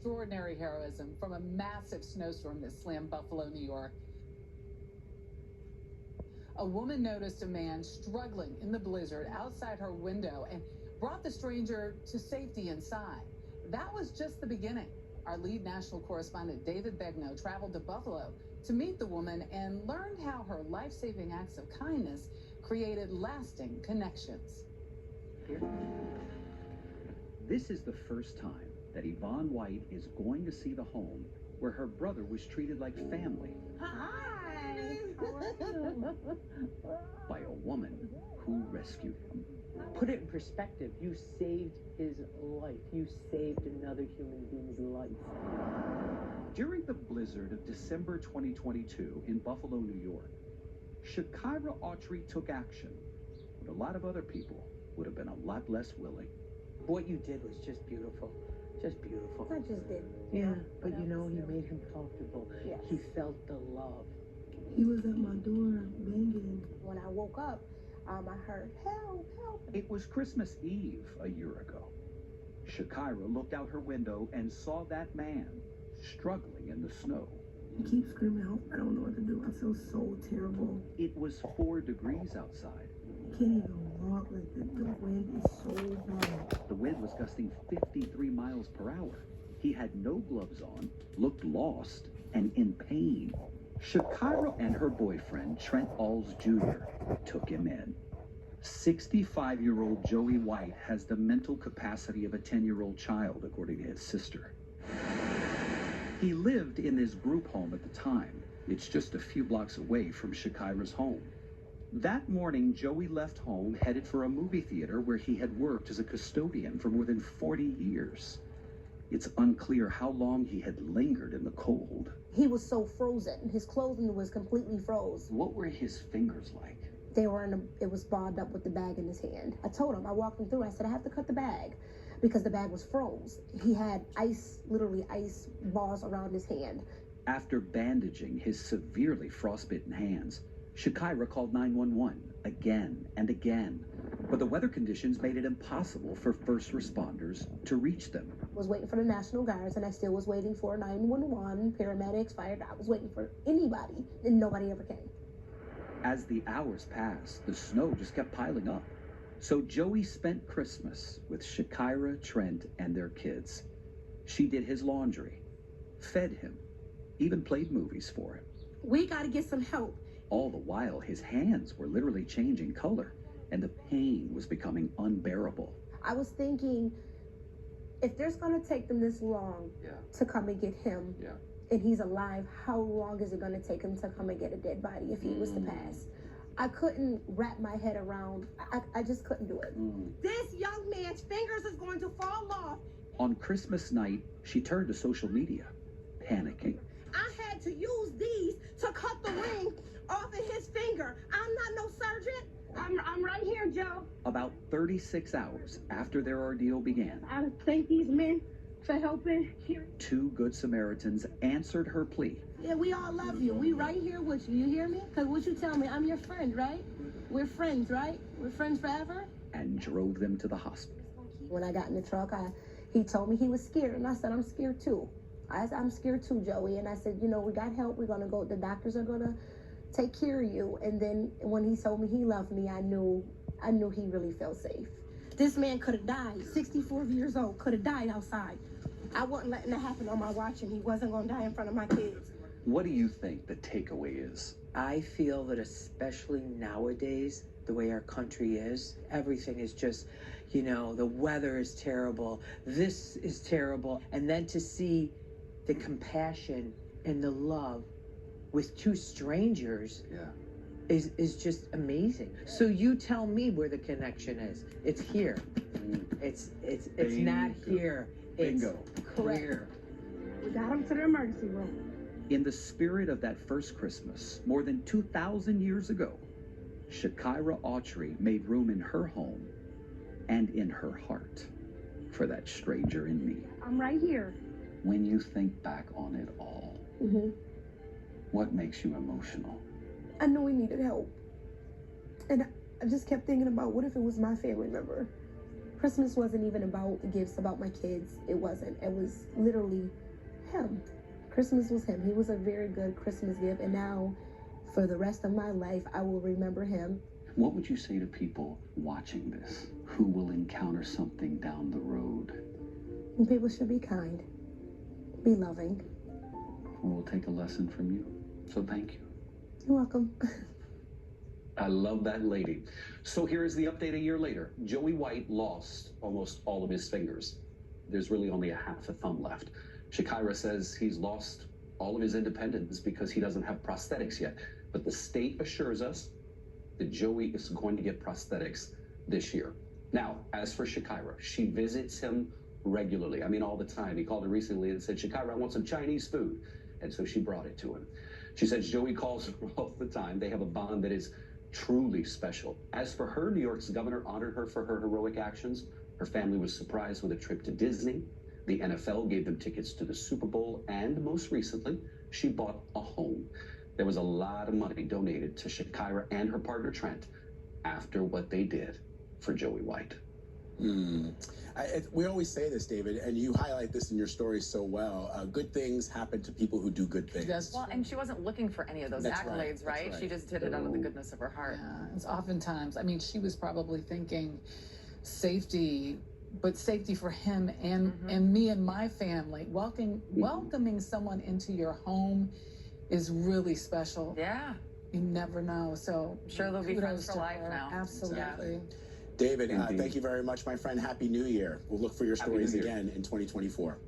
Extraordinary heroism from a massive snowstorm that slammed Buffalo, New York. A woman noticed a man struggling in the blizzard outside her window and brought the stranger to safety inside. That was just the beginning. Our lead national correspondent David Begnaud traveled to Buffalo to meet the woman and learned how her life-saving acts of kindness created lasting connections. This is the first time that Yvonne White is going to see the home where her brother was treated like family. Hi. By a woman who rescued him. Put it in perspective. You saved his life. You saved another human being's life. During the blizzard of December 2022 in Buffalo, New York, Shakira Autry took action, but a lot of other people would have been a lot less willing. What you did was just beautiful. Just beautiful. I just did. Yeah, but you know, you made him comfortable. Yes. He felt the love. He was at my door banging. When I woke up, I heard, help, help. It was Christmas Eve a year ago. Shakira looked out her window and saw that man struggling in the snow. He keeps screaming, help, I don't know what to do. I feel so terrible. It was 4 degrees outside. Can't even walk, like the wind is so hard. The wind was gusting 53 miles per hour. He had no gloves on, looked lost, and in pain. Shakira and her boyfriend, Trent Alls Jr., took him in. 65-year-old Joey White has the mental capacity of a 10-year-old child, according to his sister. He lived in this group home at the time. It's just a few blocks away from Shakira's home. That morning, Joey left home, headed for a movie theater where he had worked as a custodian for more than 40 years. It's unclear how long he had lingered in the cold. He was so frozen. His clothing was completely froze. What were his fingers like? They were it was balled up with the bag in his hand. I told him, I walked him through, I said, I have to cut the bag because the bag was froze. He had ice, literally ice balls around his hand. After bandaging his severely frostbitten hands, Shakira called 911 again and again, but the weather conditions made it impossible for first responders to reach them. I was waiting for the National Guards, and I still was waiting for 911, paramedics, fire. I was waiting for anybody, and nobody ever came. As the hours passed, the snow just kept piling up. So Joey spent Christmas with Shakira, Trent, and their kids. She did his laundry, fed him, even played movies for him. We got to get some help. All the while, his hands were literally changing color, and the pain was becoming unbearable. I was thinking, if there's going to take them this long to come and get him, and he's alive, how long is it going to take him to come and get a dead body if he was to pass? I couldn't wrap my head around, I just couldn't do it. This young man's fingers is going to fall off. On Christmas night, she turned to social media, panicking. I had to use these to cut the ring off of his finger. I'm not no surgeon. I'm right here, Joe. About 36 hours after their ordeal began, I thank these men for helping here. 2 Good Samaritans answered her plea. Yeah, we all love you. We right here with you. You hear me? Because what you tell me, I'm your friend, right? We're friends, right? We're friends forever. And drove them to the hospital. When I got in the truck, he told me he was scared, and I said, I'm scared too. I'm scared too, Joey. And I said, you know, we got help. We're going to go. The doctors are going to take care of you. And then when he told me he loved me, I knew he really felt safe. This man could have died. 64 years old, could have died outside. I wasn't letting that happen on my watch, and he wasn't going to die in front of my kids. What do you think the takeaway is? I feel that especially nowadays, the way our country is, everything is just, you know, the weather is terrible, this is terrible. And then to see the compassion and the love with 2 strangers is just amazing. So you tell me where the connection is. It's here. It's not here. Bingo. It's here. We got him to the emergency room. In the spirit of that first Christmas, more than 2,000 years ago, Shakira Autry made room in her home and in her heart for that stranger in need. I'm right here. When you think back on it all, what makes you emotional? I knew he needed help. And I just kept thinking about what if it was my family member? Christmas wasn't even about the gifts, about my kids. It wasn't. It was literally him. Christmas was him. He was a very good Christmas gift. And now, for the rest of my life, I will remember him. What would you say to people watching this who will encounter something down the road? And people should be kind, be loving. We'll take a lesson from you. So thank you. You're welcome. I love that lady. So here is the update a year later. Joey White lost almost all of his fingers. There's really only a half a thumb left. Shakira says he's lost all of his independence because he doesn't have prosthetics yet. But the state assures us that Joey is going to get prosthetics this year. Now, as for Shakira, she visits him regularly. I mean, all the time. He called her recently and said, Shakira, I want some Chinese food. And so she brought it to him. She says Joey calls her all the time. They have a bond that is truly special. As for her, New York's governor honored her for her heroic actions. Her family was surprised with a trip to Disney. The NFL gave them tickets to the Super Bowl. And most recently, she bought a home. There was a lot of money donated to Shakira and her partner Trent after what they did for Joey White. We always say this, David, and you highlight this in your story so well. Good things happen to people who do good things. Well, and she wasn't looking for any of those accolades, right? She just did it out of the goodness of her heart. Yeah, it's oftentimes, I mean, she was probably thinking safety, but safety for him and me and my family. Welcoming someone into your home is really special. Yeah. You never know. So I'm sure they'll be friends for life now. Absolutely. Yeah. David, thank you very much, my friend. Happy New Year. We'll look for your stories again in 2024.